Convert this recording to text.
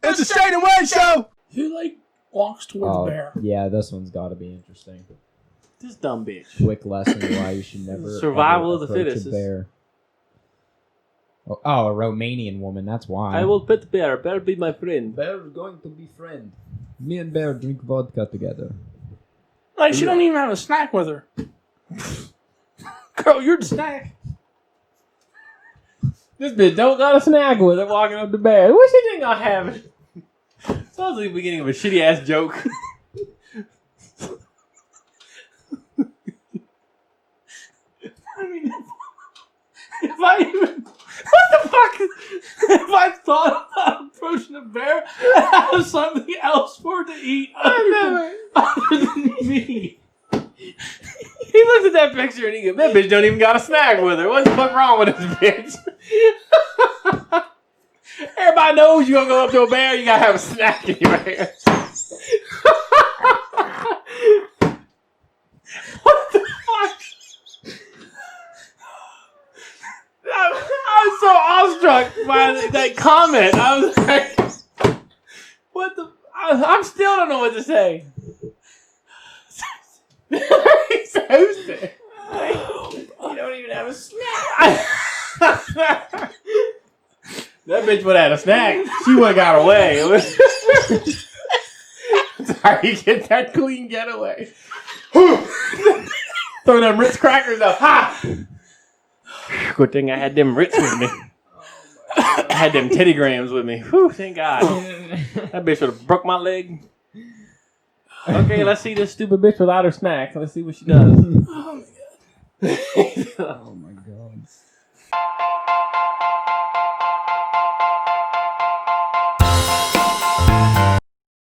It's a straight away show. Who like walks toward the bear? Yeah, this one's got to be interesting. This dumb bitch. Quick lesson why you should never Survival ever of the approach fittest. a bear. Oh, a Romanian woman. That's why. I will pet the bear. Bear be my friend. Bear's going to be friend. Me and Bear drink vodka together. Like, she don't even have a snack with her. Girl, you're the snack. This bitch don't got a snack with her walking up the bear. What you think I have? Sounds like the beginning of a shitty ass joke. I mean, if I even... What the fuck? If I thought about approaching a bear, I have something else for it to eat other than me. He looks at that picture and he goes, that bitch don't even got a snack with her. What the fuck wrong with this bitch? Everybody knows you gonna go up to a bear, you gotta have a snack in your hand. What the fuck? I was so awestruck by that comment. I was like, what the... I still don't know what to say. He's hosting. You don't even have a snack. That bitch would have had a snack. She would have got away. Sorry, you get that clean getaway. Throw them Ritz crackers up. Ha! Good thing I had them Ritz with me. I had them Teddy Grahams with me. Whew, thank God. That bitch would have broke my leg. Okay, let's see this stupid bitch without her snack. Let's see what she does. Oh my god.